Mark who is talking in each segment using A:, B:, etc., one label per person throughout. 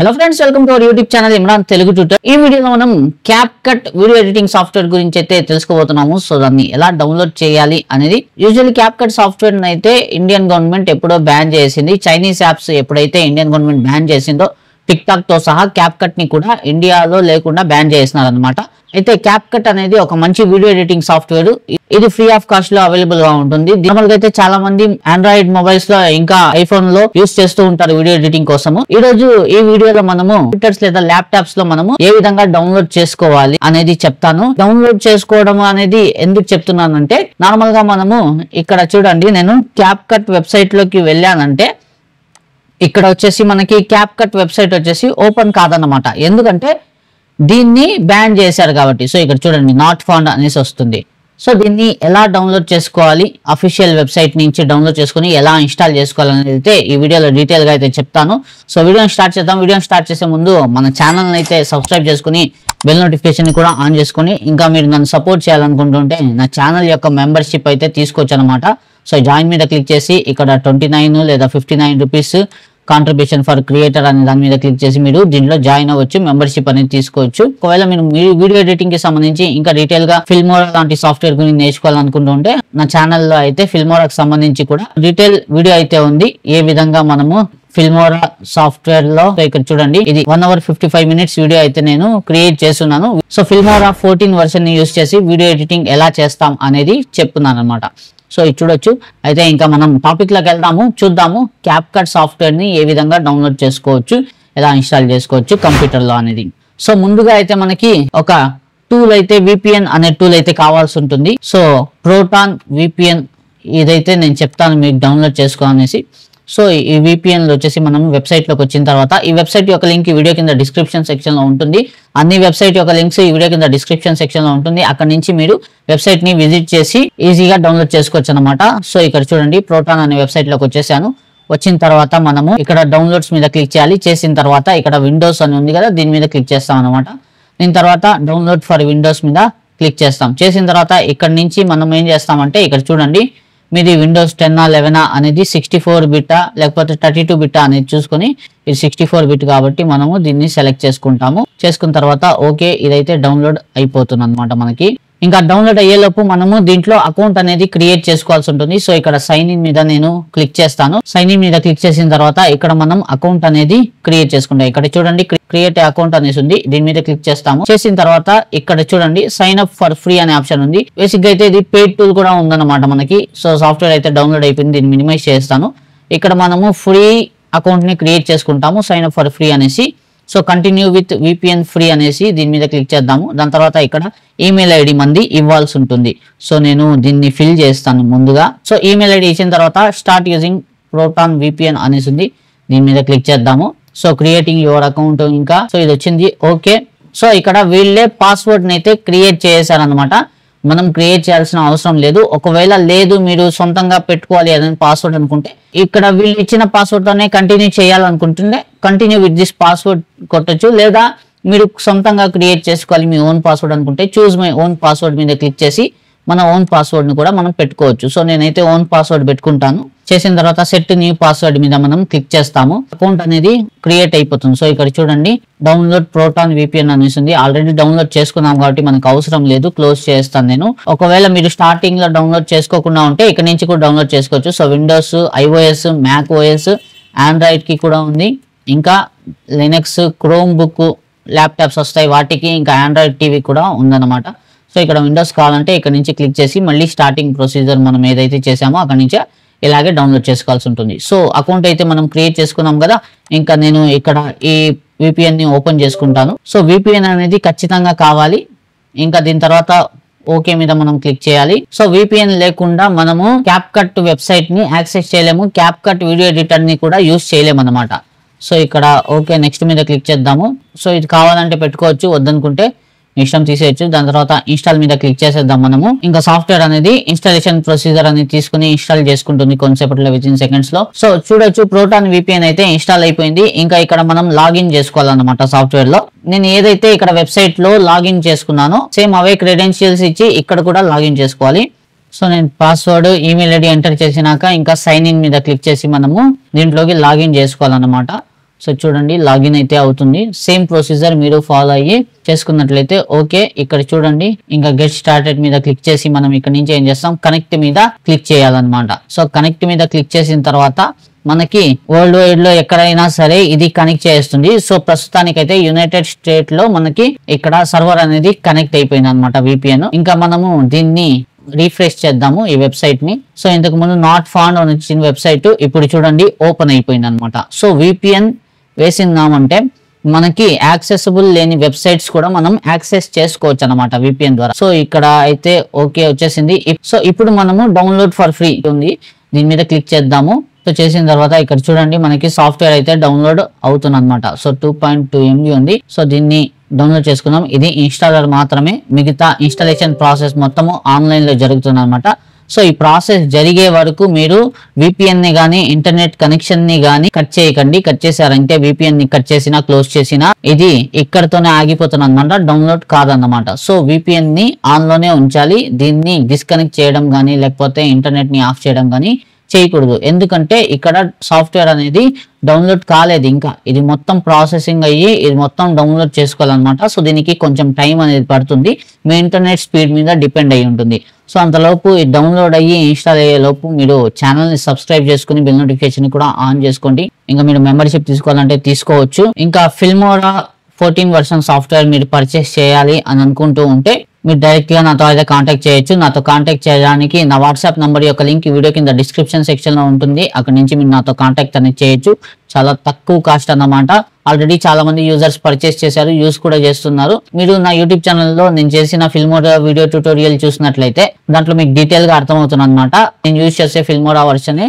A: Hello friends, welcome to our YouTube channel Imran Telugu tutor. ఈ వీడియోలో మనం CapCut వీడియో ఎడిటింగ్ సాఫ్ట్వేర్ గురించి అయితే తెలుసుకోబోతున్నాము. సో దాన్ని ఎలా డౌన్లోడ్ చేయాలి అనేది. యూజువల్లీ CapCut సాఫ్ట్వేర్ అయితే ఇండియన్ గవర్నమెంట్ ఎప్పుడో బ్యాన్ చేసింది. చైనీస్ యాప్స్ ఎప్పుడైతే ఇండియన్ గవర్నమెంట్ బ్యాన్ చేసిందో టిక్ టాక్ తో సహా CapCut ని కూడా ఇండియాలో లేకుండా బ్యాన్ చేస్తున్నారు అనమాట. అయితే CapCut అనేది ఒక మంచి వీడియో ఎడిటింగ్ సాఫ్ట్వేర్. ఇది ఫ్రీ ఆఫ్ కాస్ట్ లో అవైలబుల్ గా ఉంటుంది. నార్మల్గా అయితే చాలా మంది ఆండ్రాయిడ్ మొబైల్స్ లో ఇంకా ఐఫోన్ లో యూస్ చేస్తూ ఉంటారు వీడియో ఎడిటింగ్ కోసము. ఈ రోజు ఈ వీడియోలో మనము కంప్యూటర్స్ లేదా ల్యాప్టాప్స్ లో మనము ఏ విధంగా డౌన్లోడ్ చేసుకోవాలి అనేది చెప్తాను. డౌన్లోడ్ చేసుకోవడం అనేది ఎందుకు చెప్తున్నానంటే, నార్మల్ గా మనము ఇక్కడ చూడండి, నేను CapCut వెబ్సైట్ లోకి వెళ్ళానంటే ఇక్కడ వచ్చేసి మనకి CapCut వెబ్సైట్ వచ్చేసి ఓపెన్ కాదన్నమాట. ఎందుకంటే దీన్ని బ్యాన్ చేశారు కాబట్టి. సో ఇక్కడ చూడండి, నాట్ ఫౌండ్ అనేసి వస్తుంది. సో దీన్ని ఎలా డౌన్లోడ్ చేసుకోవాలి, అఫీషియల్ వెబ్సైట్ నుంచి డౌన్లోడ్ చేసుకుని ఎలా ఇన్స్టాల్ చేసుకోవాలనేది అయితే ఈ వీడియోలో డీటెయిల్ గా అయితే చెప్తాను. సో వీడియోని స్టార్ట్ చేద్దాం. వీడియోని స్టార్ట్ చేసే ముందు మన ఛానల్ అయితే సబ్స్క్రైబ్ చేసుకుని బెల్ నోటిఫికేషన్ కూడా ఆన్ చేసుకుని, ఇంకా మీరు నన్ను సపోర్ట్ చేయాలనుకుంటుంటే నా ఛానల్ యొక్క మెంబర్షిప్ అయితే తీసుకోవచ్చు అనమాట. సో జాయిన్ మీద క్లిక్ చేసి ఇక్కడ 29 లేదా 59 రూపీస్ కాంట్రిబ్యూషన్ ఫర్ క్రియేటర్ అనే దాని మీద క్లిక్ చేసి మీరు దీంట్లో జాయిన్ అవ్వచ్చు, మెంబర్షిప్ అనేది తీసుకోవచ్చు. ఒకవేళ మీరు వీడియో ఎడిటింగ్ కి సంబంధించి ఇంకా డీటెయిల్ గా ఫిల్మోరా లాంటి సాఫ్ట్వేర్ గురించి నేర్చుకోవాలనుకుంటుంటే నా ఛానల్లో అయితే ఫిల్మోరాకి సంబంధించి కూడా డీటెయిల్ వీడియో అయితే ఉంది. ఏ విధంగా మనము ఫిల్మోరా సాఫ్ట్వేర్ లో ఇక్కడ చూడండి, ఇది 1 hour 55 minutes వీడియో అయితే నేను క్రియేట్ చేస్తున్నాను. సో ఫిల్మోరా 14 వర్షన్ ని యూస్ చేసి వీడియో ఎడిటింగ్ ఎలా చేస్తాం అనేది చెప్తున్నాను అనమాట. సో ఇది చూడొచ్చు. అయితే ఇంకా మనం టాపిక్ లోకి వెళ్దాము, చూద్దాము CapCut సాఫ్ట్వేర్ ని ఏ విధంగా డౌన్లోడ్ చేసుకోవచ్చు, ఎలా ఇన్స్టాల్ చేసుకోవచ్చు కంప్యూటర్ లో అనేది. సో ముందుగా అయితే మనకి ఒక టూల్ అయితే VPN అనే టూల్ అయితే కావాల్సి ఉంటుంది. సో ప్రోటాన్ VPN ఇదైతే నేను చెప్తాను మీకు డౌన్లోడ్ చేసుకోవాలనేసి. సో ఈ VPN లో వచ్చేసి మనం వెబ్సైట్ లోకి వచ్చిన తర్వాత ఈ వెబ్సైట్ యొక్క లింక్ ఈ వీడియో కింద డిస్క్రిప్షన్ సెక్షన్ లో ఉంటుంది. అన్ని వెబ్సైట్ యొక్క లింక్స్ ఈ వీడియో కింద డిస్క్రిప్షన్ సెక్షన్ లో ఉంటుంది. అక్కడ నుంచి మీరు వెబ్సైట్ ని విజిట్ చేసి ఈజీగా డౌన్లోడ్ చేసుకోవచ్చు అనమాట. సో ఇక్కడ చూడండి, ప్రోటాన్ అనే వెబ్సైట్ లోకి వచ్చేసాను. వచ్చిన తర్వాత మనము ఇక్కడ డౌన్లోడ్స్ మీద క్లిక్ చేయాలి. చేసిన తర్వాత ఇక్కడ విండోస్ అని ఉంది కదా, దీని మీద క్లిక్ చేస్తాం అనమాట. దీని తర్వాత డౌన్లోడ్ ఫర్ విండోస్ మీద క్లిక్ చేస్తాం. చేసిన తర్వాత ఇక్కడ నుంచి మనం ఏం చేస్తామంటే, ఇక్కడ చూడండి, మీది విండోస్ 10 11 అనేది 64 బిట్ లేకపోతే 32 బిట్ అనేది చూసుకొని, ఇది 64 బిట్ కాబట్టి మనము దీన్ని సెలెక్ట్ చేసుకుంటాము. చేసుకున్న తర్వాత ఓకే, ఇదైతే డౌన్లోడ్ అయిపోతుంది అనమాట మనకి. ఇంకా డౌన్లోడ్ అయ్యేలోపు మనము దీంట్లో అకౌంట్ అనేది క్రియేట్ చేసుకోవాల్సి ఉంటుంది. సో ఇక్కడ సైన్ ఇన్ మీద నేను క్లిక్ చేస్తాను. సైన్ ఇన్ మీద క్లిక్ చేసిన తర్వాత ఇక్కడ మనం అకౌంట్ అనేది క్రియేట్ చేసుకుంటాం. ఇక్కడ చూడండి, క్రియేట్ అకౌంట్ అనేసి ఉంది, దీని మీద క్లిక్ చేస్తాము. చేసిన తర్వాత ఇక్కడ చూడండి, సైన్ అప్ ఫర్ ఫ్రీ అనే ఆప్షన్ ఉంది. బేసిక్ గా అయితే ఇది పెయిడ్ టూల్ కూడా ఉందన్నమాట మనకి. సో సాఫ్ట్వేర్ అయితే డౌన్లోడ్ అయిపోయింది. దీన్ని మినిమైజ్ చేస్తాను. ఇక్కడ మనము ఫ్రీ అకౌంట్ ని క్రియేట్ చేసుకుంటాము, సైన్ అప్ ఫర్ ఫ్రీ అనేసి. So continue with VPN free అనేసి దీని మీద క్లిక్ చేద్దాము. దాని తర్వాత ఇక్కడ ఈమెయిల్ ఐడి మంది ఇవ్వాల్సి ఉంటుంది. సో నేను దీన్ని ఫిల్ చేస్తాను ముందుగా. సో ఈమెయిల్ ఐడి ఇచ్చిన తర్వాత స్టార్ట్ యూజింగ్ ప్రోటాన్ VPN అనేసి ఉంది, దీని మీద క్లిక్ చేద్దాము. సో క్రియేటింగ్ యువర్ అకౌంట్, ఇంకా సో ఇది వచ్చింది ఓకే. సో ఇక్కడ వీళ్ళే పాస్వర్డ్ ని అయితే క్రియేట్ చేశారనమాట. మనం క్రియేట్ చేయాల్సిన అవసరం లేదు. ఒకవేళ లేదు మీరు సొంతంగా పెట్టుకోవాలి అనే పాస్వర్డ్ అనుకుంటే, ఇక్కడ వీళ్ళు ఇచ్చిన పాస్వర్డ్ తోనే కంటిన్యూ చేయాలనుకుంటుంటే కంటిన్యూ విత్ దిస్ పాస్వర్డ్ కొట్టచ్చు. లేదా మీరు సొంతంగా క్రియేట్ చేసుకోవాలి మీ ఓన్ పాస్వర్డ్ అనుకుంటే చూజ్ మై ఓన్ పాస్వర్డ్ మీద క్లిక్ చేసి మన ఓన్ పాస్వర్డ్ ని కూడా మనం పెట్టుకోవచ్చు. సో నేనైతే ఓన్ పాస్వర్డ్ పెట్టుకుంటాను. చేసిన తర్వాత సెట్ న్యూ పాస్వర్డ్ మీద మనం క్లిక్ చేస్తాము. అకౌంట్ అనేది క్రియేట్ అయిపోతుంది. సో ఇక్కడ చూడండి, డౌన్లోడ్ ప్రోటాన్ VPN అనేసి ఉంది. ఆల్రెడీ డౌన్లోడ్ చేసుకున్నాం కాబట్టి మనకు అవసరం లేదు, క్లోజ్ చేస్తాను నేను. ఒకవేళ మీరు స్టార్టింగ్ లో డౌన్లోడ్ చేసుకోకుండా ఉంటే ఇక్కడ నుంచి కూడా డౌన్లోడ్ చేసుకోవచ్చు. So Windows, iOS, MacOS, Android కి కూడా ఉంది. ఇంకా లినక్స్, క్రోమ్ బుక్ ల్యాప్టాప్స్ వస్తాయి వాటికి, ఇంకా ఆండ్రాయిడ్ టీవీ కూడా ఉందన్నమాట. సో ఇక్కడ విండోస్ కావాలంటే ఇక్కడ నుంచి క్లిక్ చేసి మళ్ళీ స్టార్టింగ్ ప్రొసీజర్ మనం ఏదైతే చేసామో అక్కడ నుంచే ఇలాగే డౌన్లోడ్ చేసుకోవాల్సి ఉంటుంది. సో అకౌంట్ అయితే మనం క్రియేట్ చేసుకున్నాం కదా, ఇంకా నేను ఇక్కడ ఈ VPN ని ఓపెన్ చేసుకుంటాను. సో VPN అనేది ఖచ్చితంగా కావాలి. ఇంకా దీని తర్వాత ఓకే మీద మనం క్లిక్ చేయాలి. సో VPN లేకుండా మనము CapCut వెబ్సైట్ ని యాక్సెస్ చేయలేము, CapCut వీడియో ఎడిటర్ ని కూడా యూస్ చేయలేము అనమాట. సో ఇక్కడ ఓకే నెక్స్ట్ మీద క్లిక్ చేద్దాము. సో ఇది కావాలంటే పెట్టుకోవచ్చు, వద్దనుకుంటే ఇష్టం తీసేయచ్చు. దాని తర్వాత ఇన్స్టాల్ మీద క్లిక్ చేసేద్దాం మనము. ఇంకా సాఫ్ట్వేర్ అనేది ఇన్స్టాలేషన్ ప్రొసీజర్ అనేది తీసుకుని ఇన్స్టాల్ చేసుకుంటుంది కొంతసేపట్లో, వితిన్ సెకండ్స్ లో. సో చూడొచ్చు, ప్రోటాన్ VPN అయితే ఇన్స్టాల్ అయిపోయింది. ఇంకా ఇక్కడ మనం లాగిన్ చేసుకోవాలన్నమాట సాఫ్ట్వేర్ లో. నేను ఏదైతే ఇక్కడ వెబ్సైట్ లో లాగిన్ చేసుకున్నానో సేమ్ అవే క్రెడెన్షియల్స్ ఇచ్చి ఇక్కడ కూడా లాగిన్ చేసుకోవాలి. సో నేను పాస్వర్డ్, ఈమెయిల్ ఐడి ఎంటర్ చేసినాక ఇంకా సైన్ ఇన్ మీద క్లిక్ చేసి మనము దీంట్లోకి లాగిన్ చేసుకోవాలన్నమాట. సో చూడండి లాగిన్ అయితే అవుతుంది. సేమ్ ప్రొసీజర్ మీరు ఫాలో అయ్యి చేసుకున్నట్లయితే ఓకే. ఇక్కడ చూడండి ఇంకా గెట్ స్టార్టెడ్ మీద క్లిక్ చేసి మనం ఇక్కడ నుంచి ఏం చేస్తాం, కనెక్ట్ మీద క్లిక్ చేయాలన్నమాట. సో కనెక్ట్ మీద క్లిక్ చేసిన తర్వాత మనకి వరల్డ్ వైడ్ లో ఎక్కడైనా సరే ఇది కనెక్ట్ చేస్తుంది. సో ప్రస్తుతానికైతే యునైటెడ్ స్టేట్ లో మనకి ఇక్కడ సర్వర్ అనేది కనెక్ట్ అయిపోయింది అనమాట VPN. ఇంకా మనము దీన్ని రీఫ్రెష్ చేద్దాము ఈ వెబ్సైట్ ని. సో ఇంతకు ముందు నాట్ ఫౌండ్ అని వచ్చిన వెబ్సైట్ ఇప్పుడు చూడండి ఓపెన్ అయిపోయింది అనమాట. సో VPN వేసిందామంటే మనకి యాక్సెసిబుల్ లేని వెబ్సైట్స్ కూడా మనం యాక్సెస్ చేసుకోవచ్చు అనమాట VPN ద్వారా. సో ఇక్కడ అయితే ఓకే వచ్చేసింది. సో ఇప్పుడు మనము డౌన్లోడ్ ఫర్ ఫ్రీ ఉంది, దీని మీద క్లిక్ చేద్దాము. సో చేసిన తర్వాత ఇక్కడ చూడండి మనకి సాఫ్ట్వేర్ అయితే డౌన్లోడ్ అవుతుంది అనమాట. సో 2.2 MB ఉంది. సో దీన్ని డౌన్లోడ్ చేసుకుందాం. ఇది ఇన్స్టాలర్ మాత్రమే, మిగతా ఇన్స్టాలేషన్ ప్రాసెస్ మొత్తము ఆన్లైన్ లో జరుగుతుంది అనమాట. సో ఈ ప్రాసెస్ జరిగే వరకు మీరు VPN ని గానీ ఇంటర్నెట్ కనెక్షన్ ని గానీ కట్ చేయకండి. కట్ చేశారంటే VPN ని కట్ చేసినా క్లోజ్ చేసినా ఇది ఇక్కడతోనే ఆగిపోతుంది అనమాట, డౌన్లోడ్ కాదన్నమాట. సో VPN ని ఆన్ లోనే ఉంచాలి. దీన్ని డిస్కనెక్ట్ చేయడం గానీ లేకపోతే ఇంటర్నెట్ ని ఆఫ్ చేయడం గానీ చేయకూడదు. ఎందుకంటే ఇక్కడ సాఫ్ట్వేర్ అనేది డౌన్లోడ్ కాలేదు, ఇంకా ఇది మొత్తం ప్రాసెసింగ్ అయ్యి ఇది మొత్తం డౌన్లోడ్ చేసుకోవాలన్నమాట. సో దీనికి కొంచెం టైం అనేది పడుతుంది, మీ ఇంటర్నెట్ స్పీడ్ మీద డిపెండ్ అయి ఉంటుంది. సో అంతలోపు ఈ డౌన్లోడ్ అయ్యి ఇన్స్టాల్ అయ్యే లోపు మీరు ఛానల్ ని సబ్స్క్రైబ్ చేసుకుని బెల్ నోటిఫికేషన్ కూడా ఆన్ చేసుకోండి. ఇంకా మీరు మెంబర్షిప్ తీసుకోవాలంటే తీసుకోవచ్చు. ఇంకా ఫిల్మోరా 14 వర్షన్ సాఫ్ట్వేర్ మీరు పర్చేస్ చేయాలి అని అనుకుంటూ ఉంటే మీరు డైరెక్ట్ గా నాతో అయితే కాంటాక్ట్ చేయొచ్చు. నాతో కాంటాక్ట్ చేయడానికి నా వాట్సాప్ నంబర్ యొక్క లింక్ వీడియో కింద డిస్క్రిప్షన్ సెక్షన్ లో ఉంటుంది, అక్కడ నుంచి మీరు నాతో కాంటాక్ట్ అనేది చేయొచ్చు. చాలా తక్కువ కాస్ట్ అన్నమాట. ఆల్రెడీ చాలా మంది యూజర్స్ పర్చేస్ చేశారు, యూస్ కూడా చేస్తున్నారు. మీరు నా యూట్యూబ్ ఛానల్లో నేను చేసిన ఫిల్మోరా వీడియో ట్యూటోరియల్ చూసినట్లయితే దాంట్లో మీకు డీటెయిల్ గా అర్థమవుతుంది అనమాట. నేను యూజ్ చేసే ఫిల్మోరా వర్షన్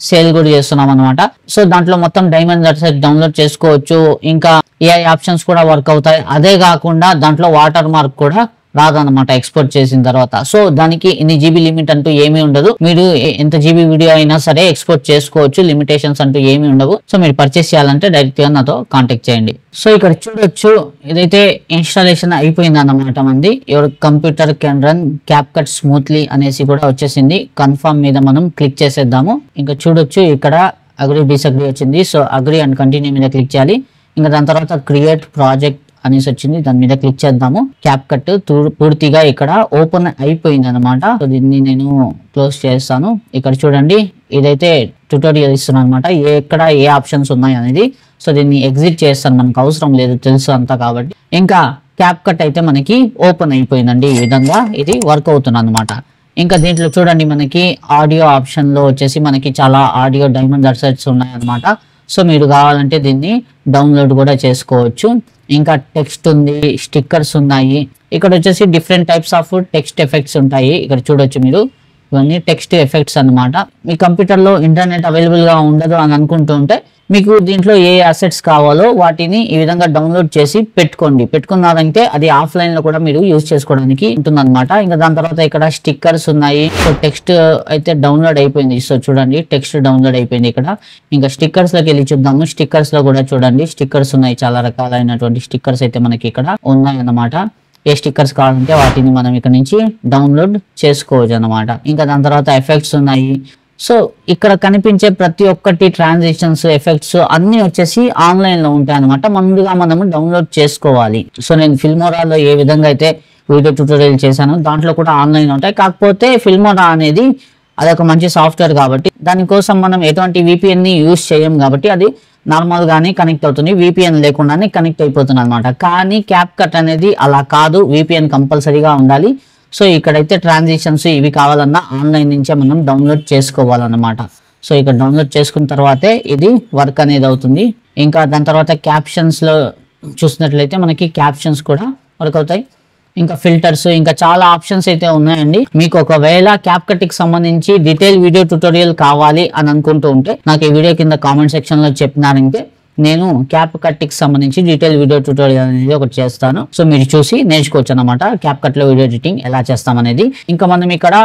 A: సేల్ కూడా చేస్తున్నాం అనమాట. సో దాంట్లో మొత్తం డైమండ్ వెబ్సైట్ డౌన్లోడ్ చేసుకోవచ్చు. ఇంకా AI ఆప్షన్స్ కూడా వర్క్ అవుతాయి. అదే కాకుండా దాంట్లో వాటర్ మార్క్ కూడా రాదన్నమాట ఎక్స్పోర్ట్ చేసిన తర్వాత. సో దానికి ఇన్ని GB లిమిట్ అంటూ ఏమీ ఉండదు. మీరు ఎంత GB వీడియో అయినా సరే ఎక్స్పోర్ట్ చేసుకోవచ్చు, లిమిటేషన్స్ అంటూ ఏమీ ఉండవు. సో మీరు పర్చేస్ చేయాలంటే డైరెక్ట్ గా నాతో కాంటాక్ట్ చేయండి. సో ఇక్కడ చూడొచ్చు ఇదైతే ఇన్స్టాలేషన్ అయిపోయింది అన్నమాట. మంది your computer can run CapCut smoothly అనేసి కూడా వచ్చేసింది. కన్ఫర్మ్ మీద మనం క్లిక్ చేసేద్దాము. ఇంకా చూడొచ్చు ఇక్కడ అగ్రీ డిసగ్రీ వచ్చింది. సో అగ్రీ అండ్ కంటిన్యూ మీద క్లిక్ చేయాలి. ఇంకా దాని తర్వాత క్రియేట్ ప్రాజెక్ట్ అనేసి వచ్చింది, దాని మీద క్లిక్ చేద్దాము. క్యాప్కట్ పూర్తిగా ఇక్కడ ఓపెన్ అయిపోయింది అనమాట. సో దీన్ని నేను క్లోజ్ చేస్తాను. ఇక్కడ చూడండి ఇదైతే ట్యూటోరియల్ ఇస్తున్నాను అనమాట, ఎక్కడ ఏ ఆప్షన్స్ ఉన్నాయి అనేది. సో దీన్ని ఎగ్జిట్ చేస్తాను, మనకు అవసరం లేదు, తెలుసు అంతా కాబట్టి. ఇంకా క్యాప్కట్ అయితే మనకి ఓపెన్ అయిపోయిందండి. ఈ విధంగా ఇది వర్క్ అవుతుంది అనమాట. ఇంకా దీంట్లో చూడండి మనకి ఆడియో ఆప్షన్ లో వచ్చేసి మనకి చాలా ఆడియో డైమండ్ వెబ్సైట్స్ ఉన్నాయి అనమాట. సో మీరు కావాలంటే దీన్ని డౌన్లోడ్ కూడా చేసుకోవచ్చు. ఇంకా టెక్స్ట్ ఉంది, స్టిక్కర్స్ ఉన్నాయి. ఇక్కడ వచ్చేసి different types of text effects ఉంటాయి. ఇక్కడ చూడొచ్చు మీరు, ఇవన్నీ టెక్స్ట్ ఎఫెక్ట్స్ అన్నమాట. మీ కంప్యూటర్ లో ఇంటర్నెట్ అవైలబుల్ గా ఉండదు అని అనుకుంటూ ఉంటే మీకు దీంట్లో ఏ అసెట్స్ కావాలో వాటిని ఈ విధంగా డౌన్లోడ్ చేసి పెట్టుకున్నారంటే అది ఆఫ్లైన్ లో కూడా మీరు యూజ్ చేసుకోవడానికి ఉంటుంది అనమాట. ఇంకా దాని తర్వాత ఇక్కడ స్టిక్కర్స్ ఉన్నాయి. సో టెక్స్ట్ అయితే డౌన్లోడ్ అయిపోయింది. సో చూడండి టెక్స్ట్ డౌన్లోడ్ అయిపోయింది ఇక్కడ. ఇంకా స్టిక్కర్స్ లోకి వెళ్ళి చూద్దాము. స్టిక్కర్స్ లో కూడా చూడండి స్టిక్కర్స్ ఉన్నాయి, చాలా రకాలైనటువంటి స్టిక్కర్స్ అయితే మనకి ఇక్కడ ఉన్నాయి అన్నమాట. ఏ స్టిక్కర్స్ కావాలంటే వాటిని మనం ఇక్కడ నుంచి డౌన్లోడ్ చేసుకోవచ్చు అనమాట. ఇంకా దాని తర్వాత ఎఫెక్ట్స్ ఉన్నాయి. సో ఇక్కడ కనిపించే ప్రతి ఒక్కటి ట్రాన్సిషన్స్, ఎఫెక్ట్స్ అన్ని వచ్చేసి ఆన్లైన్ లో ఉంటాయి అనమాట. ముందుగా మనము డౌన్లోడ్ చేసుకోవాలి. సో నేను ఫిల్మోరాలో ఏ విధంగా అయితే వీడియో ట్యూటోరియల్ చేశానో దాంట్లో కూడా ఆన్లైన్ ఉంటాయి. కాకపోతే ఫిల్మోరా అనేది అదొక మంచి సాఫ్ట్వేర్ కాబట్టి దానికోసం మనం ఎటువంటి VPN ని యూజ్ చేయం కాబట్టి అది నార్మల్ గానే కనెక్ట్ అవుతుంది, VPN లేకుండానే కనెక్ట్ అయిపోతుంది అనమాట. కానీ క్యాప్కట్ అనేది అలా కాదు, VPN కంపల్సరీగా ఉండాలి. సో ఇక్కడైతే ట్రాన్సిషన్స్ ఇవి కావాలన్నా ఆన్లైన్ నుంచే మనం డౌన్లోడ్ చేసుకోవాలన్నమాట. సో ఇక్కడ డౌన్లోడ్ చేసుకున్న తర్వాతే ఇది వర్క్ అనేది అవుతుంది. ఇంకా దాని తర్వాత క్యాప్షన్స్ లో చూసినట్లయితే మనకి క్యాప్షన్స్ కూడా వర్క్ అవుతాయి. ఇంకా ఫిల్టర్స్, ఇంకా చాలా ఆప్షన్స్ అయితే ఉన్నాయండి. మీకు ఒకవేళ క్యాప్కట్ కి సంబంధించి డీటెయిల్ వీడియో ట్యూటోరియల్ కావాలి అని అనుకుంటూ ఉంటే నాకు ఈ వీడియో కింద కామెంట్ సెక్షన్ లో చెప్పినారంటే నేను క్యాప్కట్ కి సంబంధించి డీటెయిల్ వీడియో ట్యూటోరియల్ అనేది ఒకటి చేస్తాను. సో మీరు చూసి నేర్చుకోవచ్చు అనమాట క్యాప్కట్ లో వీడియో ఎడిటింగ్ ఎలా చేస్తాం అనేది. ఇంకా మనం ఇక్కడ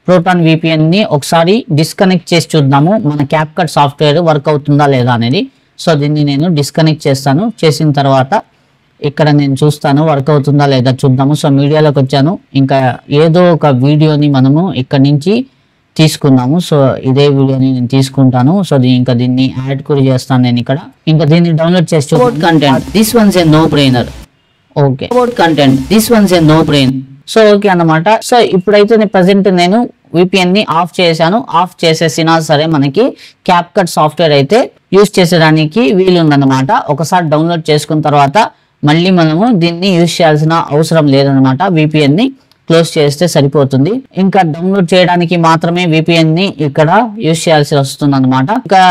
A: ప్రోటాన్ VPN ని ఒకసారి డిస్కనెక్ట్ చేసి చూద్దాము, మన క్యాప్కట్ సాఫ్ట్వేర్ వర్క్ అవుతుందా లేదా అనేది. సో దీన్ని నేను డిస్కనెక్ట్ చేస్తాను. చేసిన తర్వాత ఇక్కడ నేను చూస్తాను వర్క్ అవుతుందా లేదా చూద్దాము. సో మీడియాలోకి వచ్చాను. ఇంకా ఏదో ఒక వీడియోని మనము ఇక్కడ నుంచి తీసుకుందాము. సో ఇదే వీడియోని నేను తీసుకుంటాను. సో ఇంకా దీన్ని యాడ్ కూడా చేస్తాను నేను ఇక్కడ. ఇంకా దీన్ని డౌన్లోడ్ చేసి content this one's a no brainer. Okay content this one's a no brain. So okay అన్నమాట. సో ఇప్పుడైతే ప్రెసెంట్ నేను VPN ని ఆఫ్ చేశాను. ఆఫ్ చేసేసినా సరే మనకి CapCut సాఫ్ట్వేర్ అయితే యూజ్ చేసేదానికి వీలుందన్నమాట. ఒకసారి డౌన్లోడ్ చేసుకున్న తర్వాత మళ్ళీ మనము దీన్ని యూజ్ చేయాల్సిన అవసరం లేదనమాట. VPN ని క్లోజ్ చేస్తే సరిపోతుంది. ఇంకా డౌన్లోడ్ చేయడానికి మాత్రమే VPN ని ఇక్కడ యూజ్ చేయాల్సి వస్తుంది అనమాట. ఇంకా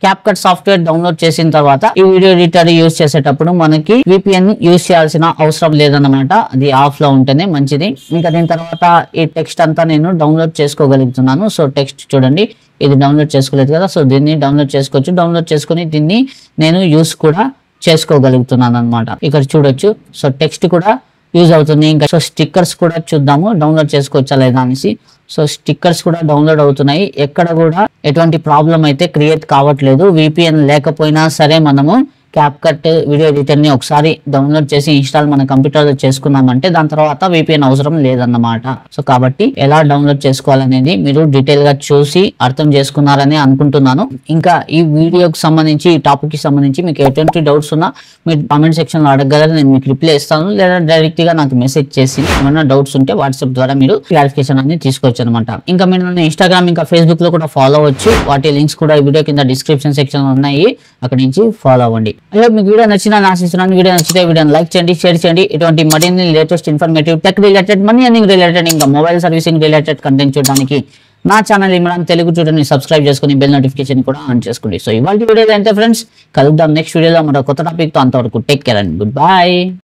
A: CapCut సాఫ్ట్వేర్ డౌన్లోడ్ చేసిన తర్వాత ఈ వీడియో ఎడిటర్ యూజ్ చేసేటప్పుడు మనకి VPN యూజ్ చేయాల్సిన అవసరం లేదన్నమాట. అది ఆఫ్ లో ఉంటేనే మంచిది. ఇంకా దీని తర్వాత ఈ టెక్స్ట్ అంతా నేను డౌన్లోడ్ చేసుకోగలుగుతున్నాను. సో టెక్స్ట్ చూడండి, ఇది డౌన్లోడ్ చేసుకోలేదు కదా. సో దీన్ని డౌన్లోడ్ చేసుకోవచ్చు. డౌన్లోడ్ చేసుకుని దీన్ని నేను యూజ్ కూడా చేసుకోగలుగుతున్నాను అనమాట. ఇక్కడ చూడొచ్చు. సో టెక్స్ట్ కూడా యూజ్ అవుతుంది. ఇంకా సో స్టిక్కర్స్ కూడా చూద్దాము డౌన్లోడ్ చేసుకోవచ్చా లేదా అనేసి. సో స్టిక్కర్స్ కూడా డౌన్లోడ్ అవుతున్నాయి. ఎక్కడ కూడా ఎటువంటి ప్రాబ్లం అయితే క్రియేట్ కావట్లేదు. VPN లేకపోయినా సరే మనము CapCut వీడియో ఎడిటర్ ని ఒకసారి డౌన్లోడ్ చేసి ఇన్స్టాల్ మన కంప్యూటర్ లో చేసుకున్నామంటే దాని తర్వాత VPN అవసరం లేదన్నమాట. సో కాబట్టి ఎలా డౌన్లోడ్ చేసుకోవాలనేది మీరు డీటెయిల్ గా చూసి అర్థం చేసుకున్నారని అనుకుంటున్నాను. ఇంకా ఈ వీడియోకి సంబంధించి ఈ టాపిక్ కి సంబంధించి మీకు ఎటువంటి డౌట్స్ ఉన్నా మీరు కామెంట్ సెక్షన్ లో అడగగలరు. నేను మీకు రిప్లై ఇస్తాను. లేదా డైరెక్ట్ గా నాకు మెసేజ్ చేసి ఏమైనా డౌట్స్ ఉంటే వాట్సాప్ ద్వారా మీరు క్లారిఫికేషన్ అనేది తీసుకోవచ్చు అనమాట. ఇంకా మీరు నన్ను ఇన్స్టాగ్రామ్ ఇంకా ఫేస్బుక్ లో కూడా ఫాలో అవ్వచ్చు. వాటి లింక్స్ కూడా ఈ వీడియో కింద డిస్క్రిప్షన్ సెక్షన్ లో ఉన్నాయి. అక్కడ నుంచి ఫాలో అవ్వండి. అయ్యో మీకు వీడియో నచ్చిందని ఆశిస్తున్నాను. వీడియో నచ్చితే వీడియోని లైక్ చేయండి, షేర్ చేయండి. ఇటువంటి మరిన్ని latest informative tech related, money earning related, ఇంకా మొబైల్ సర్వీసింగ్ రిలేటెడ్ కంటెంట్ చూడడానికి నా ఛానల్ ఇమ్రాన్ తెలుగు ట్యూటర్ని సబ్స్క్రైబ్ చేసుకుని బెల్ నోటిఫికేషన్ కూడా ఆన్ చేసుకోండి. సో ఇవాళ వీడియోలో అంతే ఫ్రెండ్స్, కలుద్దాం నెక్స్ట్ వీడియోలో మరో కొత్త టాపిక్ తో. అంతవరకు take care and good bye.